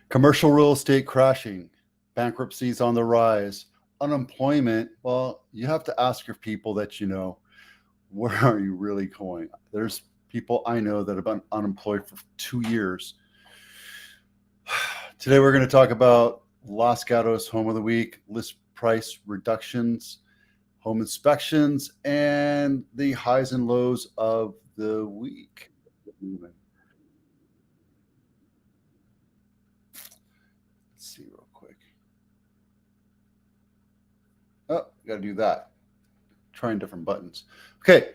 Commercial real estate crashing, bankruptcies on the rise, unemployment. Well, you have to ask your people that you know, where are you really going? There's people I know that have been unemployed for 2 years. Today, we're going to talk about Los Gatos Home of the Week, list price reductions, home inspections, and the highs and lows of the week. Let's see real quick. Oh, got to do that. Trying different buttons. Okay.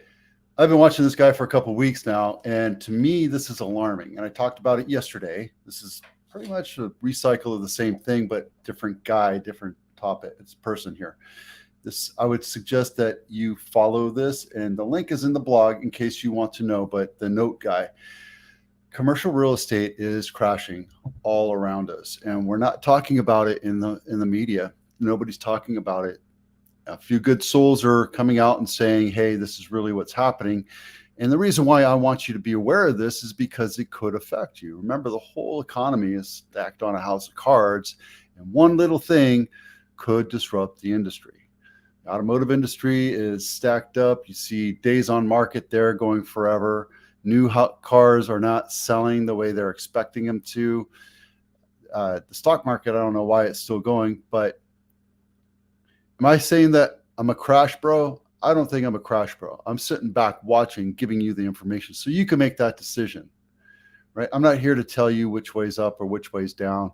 I've been watching this guy for a couple of weeks now, and to me, this is alarming. And I talked about it yesterday. This is pretty much a recycle of the same thing, but different guy, different topic. It's person here. I would suggest that you follow this, and the link is in the blog in case you want to know. But the note guy, commercial real estate is crashing all around us, and we're not talking about it in the media. Nobody's talking about it. A few good souls are coming out and saying, hey, this is really what's happening. And the reason why I want you to be aware of this is because it could affect you. Remember, the whole economy is stacked on a house of cards, and one little thing could disrupt the industry. The automotive industry is stacked up. You see days on market there going forever. New cars are not selling the way they're expecting them to. The stock market, I don't know why it's still going, but am I saying that I'm a crash bro? I don't think I'm a crash bro. I'm sitting back watching, giving you the information so you can make that decision, right? I'm not here to tell you which way's up or which way's down,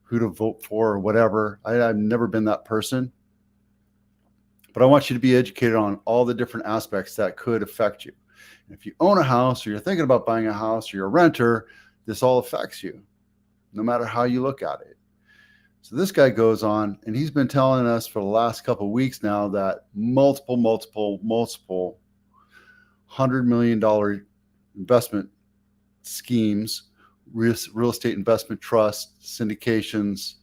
who to vote for or whatever. I've never been that person. But I want you to be educated on all the different aspects that could affect you. And if you own a house or you're thinking about buying a house or you're a renter, this all affects you, no matter how you look at it. So this guy goes on, and he's been telling us for the last couple of weeks now that multiple $100 million investment schemes, real estate investment trusts, syndications,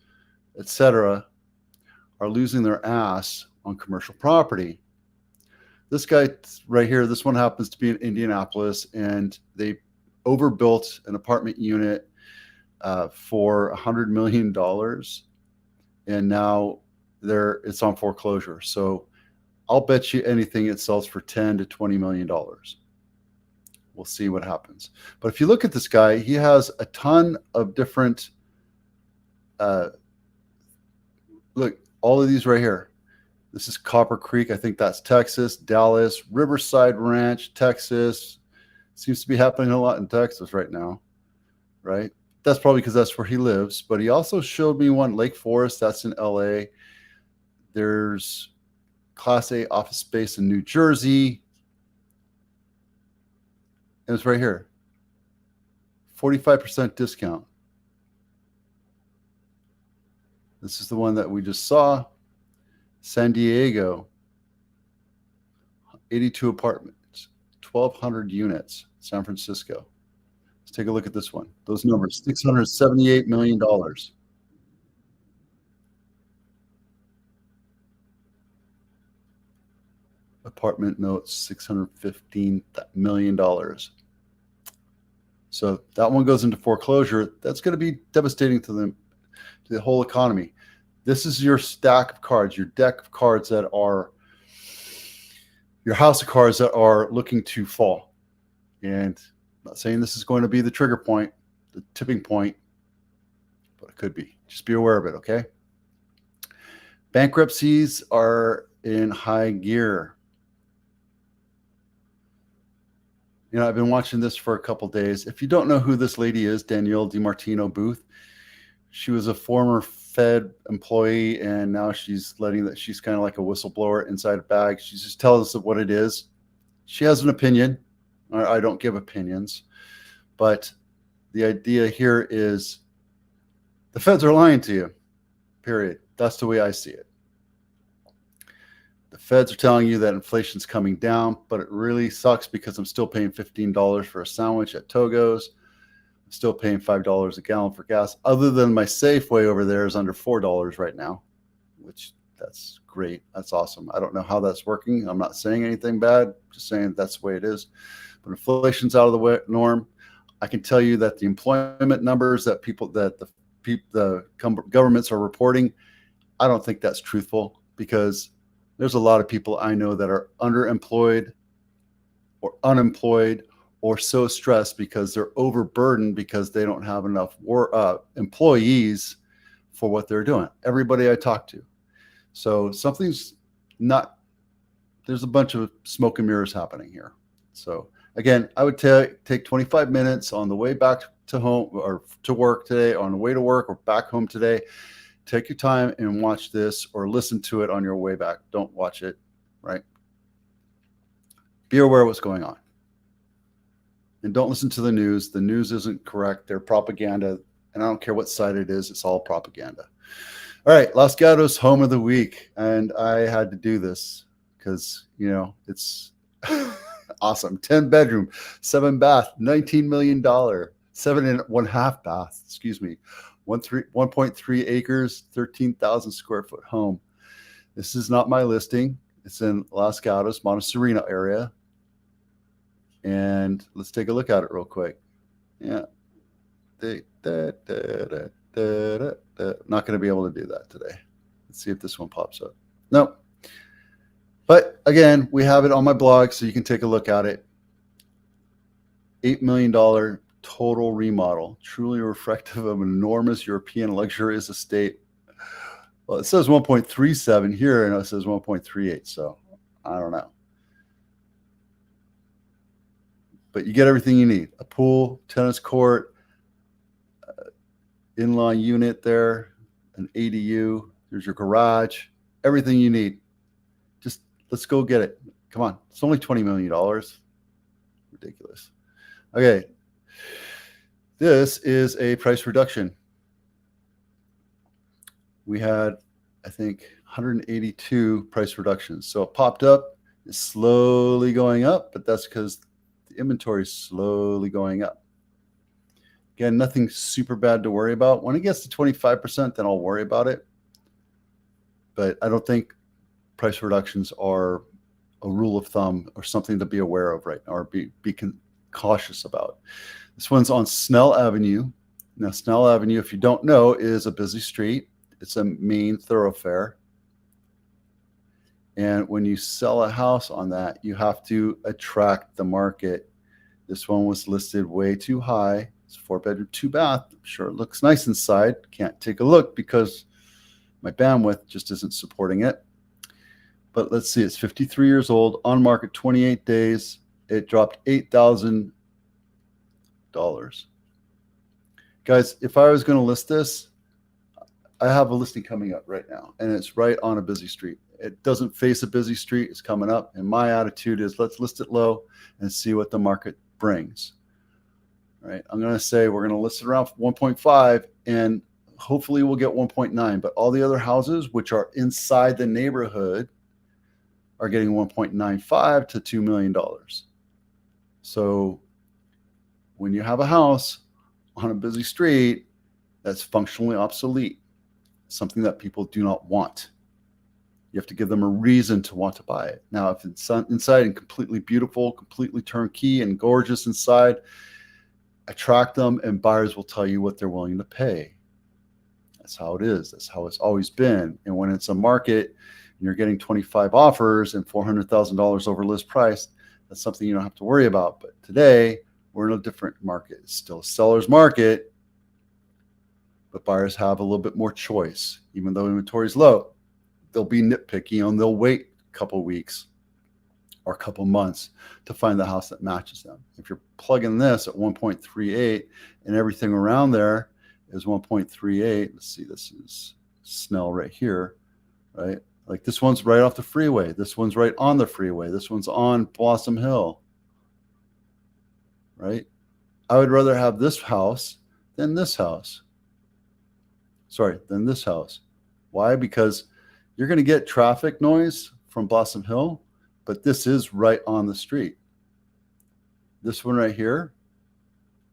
etc., are losing their ass on commercial property. This guy right here, this one happens to be in Indianapolis, and they overbuilt an apartment unit for $100 million. And now it's on foreclosure. So I'll bet you anything it sells for $10 to $20 million. We'll see what happens. But if you look at this guy, he has a ton of different, look, all of these right here. This is Copper Creek. I think that's Texas, Dallas, Riverside Ranch, Texas. Seems to be happening a lot in Texas right now, right? That's probably because that's where he lives. But he also showed me one, Lake Forest. That's in LA. There's Class A office space in New Jersey. And it's right here. 45% discount. This is the one that we just saw. San Diego. 82 apartments. 1,200 units. San Francisco. Let's take a look at this one. Those numbers, $678 million. Apartment notes, $615 million. So that one goes into foreclosure. That's going to be devastating to the whole economy. This is your stack of cards, your deck of cards that are your house of cards that are looking to fall. And I'm not saying this is going to be the trigger point, the tipping point, but it could be. Just be aware of it, okay? Bankruptcies are in high gear. You know, I've been watching this for a couple days. If you don't know who this lady is, Danielle DiMartino Booth, she was a former Fed employee, and now she's she's kind of like a whistleblower inside a bag. She just tells us what it is. She has an opinion. I don't give opinions, but the idea here is the feds are lying to you, period. That's the way I see it. The feds are telling you that inflation's coming down, but it really sucks because I'm still paying $15 for a sandwich at Togo's. I'm still paying $5 a gallon for gas. Other than my Safeway over there is under $4 right now, which that's great. That's awesome. I don't know how that's working. I'm not saying anything bad, just saying that's the way it is. But inflation's out of the norm. I can tell you that the employment numbers that governments are reporting, I don't think that's truthful, because there's a lot of people I know that are underemployed or unemployed or so stressed because they're overburdened because they don't have enough employees for what they're doing. Everybody I talk to. So something's not, there's a bunch of smoke and mirrors happening here. So again, I would take 25 minutes on the way back to home or to work today, on the way to work or back home today. Take your time and watch this, or listen to it on your way back. Don't watch it, right? Be aware of what's going on. And don't listen to the news. The news isn't correct. They're propaganda. And I don't care what side it is. It's all propaganda. All right. Los Gatos, home of the week. And I had to do this because, it's awesome. 10 bedroom, 7 bath, $19 million, 7.5 bath, 1.3 acres, 13,000 square foot home. This is not my listing. It's in Los Gatos, Monte Sereno area. And let's take a look at it real quick. Yeah. Not going to be able to do that today. Let's see if this one pops up. Nope. But again, we have it on my blog, so you can take a look at it. $8 million total remodel, truly reflective of an enormous European luxurious estate. Well, it says 1.37 here, and it says 1.38, so I don't know. But you get everything you need. A pool, tennis court, in-law unit there, an ADU. There's your garage, everything you need. Just let's go get it. Come on. It's only $20 million. Ridiculous. Okay. This is a price reduction. We had, I think, 182 price reductions. So it popped up. It's slowly going up, but that's because the inventory is slowly going up. Again, nothing super bad to worry about. When it gets to 25%, then I'll worry about it. But I don't think price reductions are a rule of thumb or something to be aware of right now, or be cautious about. This one's on Snell Avenue. Now, Snell Avenue, if you don't know, is a busy street. It's a main thoroughfare. And when you sell a house on that, you have to attract the market. This one was listed way too high. It's 4-bedroom, 2-bath. I'm sure it looks nice inside. Can't take a look because my bandwidth just isn't supporting it. But let's see, it's 53 years old, on market 28 days. It dropped $8,000. Guys, if I was going to list this, I have a listing coming up right now, and it's right on a busy street. It doesn't face a busy street. It's coming up. And my attitude is, let's list it low and see what the market brings. All right. I'm going to say we're going to list it around 1.5, and hopefully we'll get 1.9. But all the other houses, which are inside the neighborhood, are getting 1.95 to $2 million. So when you have a house on a busy street that's functionally obsolete, something that people do not want, you have to give them a reason to want to buy it. Now, if it's inside and completely beautiful, completely turnkey and gorgeous inside, attract them, and buyers will tell you what they're willing to pay. That's how it is. That's how it's always been. And when it's a market and you're getting 25 offers and $400,000 over list price, that's something you don't have to worry about. But today, we're in a different market. It's still a seller's market, but buyers have a little bit more choice. Even though inventory is low, they'll be nitpicky and they'll wait a couple weeks or a couple months to find the house that matches them. If you're plugging this at 1.38 and everything around there is 1.38, let's see, this is Snell right here, right? Like this one's right off the freeway. This one's right on the freeway. This one's on Blossom Hill, right? I would rather have this house than this house. Than this house. Why? Because you're going to get traffic noise from Blossom Hill, but this is right on the street. This one right here,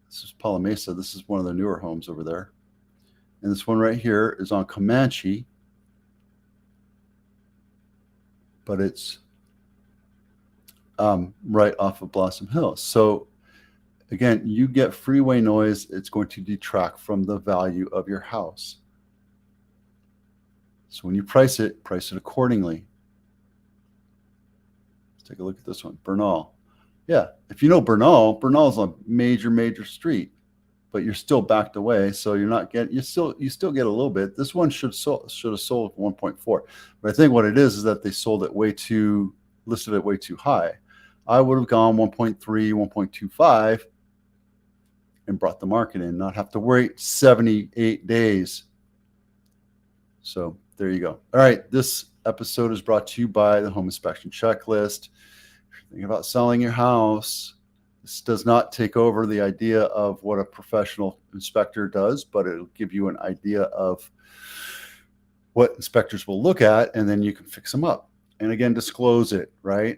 this is Pala Mesa. This is one of the newer homes over there. And this one right here is on Comanche, but it's right off of Blossom Hill. So Again, you get freeway noise, it's going to detract from the value of your house. So when you price it accordingly. Let's take a look at this one, Bernal. Yeah, if you know Bernal is a major street, but you're still backed away, so you're not getting, you still get a little bit. This one should have sold 1.4, but I think what it is that they sold it listed it way too high. I would have gone 1.3, 1.25, and brought the market in, not have to wait 78 days. So there you go. All right, this episode is brought to you by the Home Inspection Checklist. If you're thinking about selling your house, this does not take over the idea of what a professional inspector does, but it'll give you an idea of what inspectors will look at, and then you can fix them up. And again, disclose it, right?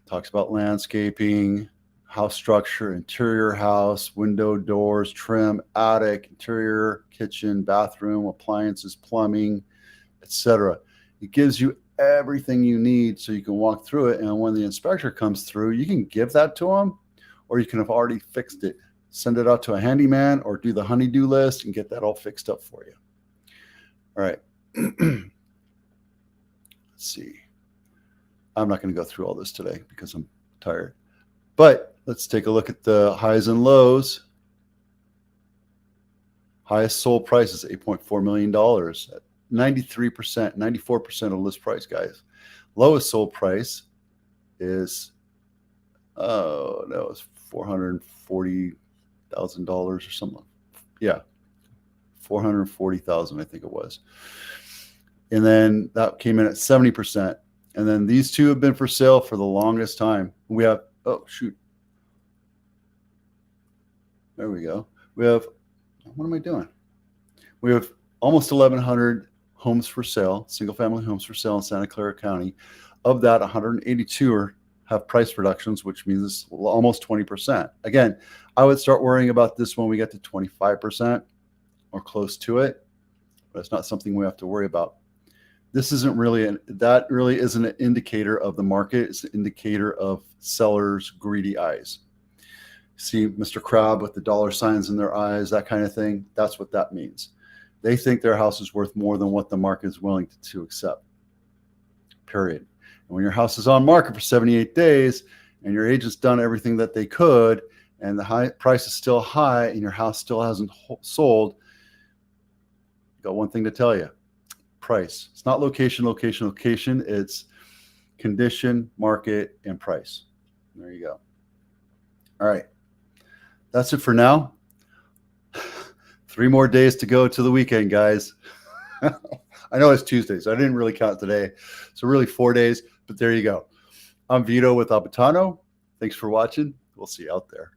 Talks about landscaping, house structure, interior house, window, doors, trim, attic, interior, kitchen, bathroom, appliances, plumbing, etc. It gives you everything you need so you can walk through it. And when the inspector comes through, you can give that to them, or you can have already fixed it. Send it out to a handyman or do the honey-do list and get that all fixed up for you. All right. Let's see. I'm not going to go through all this today because I'm tired. But let's take a look at the highs and lows. Highest sold price is $8.4 million at 93%, 94% of list price, guys. Lowest sold price is, it's $440,000 or something. Yeah, $440,000, I think it was. And then that came in at 70%. And then these two have been for sale for the longest time. We have, oh, shoot. There we go. We have, what am I doing? We have almost 1,100 homes for sale, single-family homes for sale in Santa Clara County. Of that, 182 have price reductions, which means it's almost 20%. Again, I would start worrying about this when we get to 25% or close to it, but it's not something we have to worry about. This isn't really that really isn't an indicator of the market. It's an indicator of sellers' greedy eyes. See Mr. Crab with the dollar signs in their eyes, that kind of thing. That's what that means. They think their house is worth more than what the market is willing to accept. Period. And when your house is on market for 78 days and your agent's done everything that they could and the high price is still high and your house still hasn't sold, I got one thing to tell you. Price. It's not location. It's condition, market, and price. There you go. All right. That's it for now. 3 more days to go to the weekend, guys. I know it's Tuesday, so I didn't really count today. So really 4 days, but there you go. I'm Vito with DiMartino. Thanks for watching. We'll see you out there.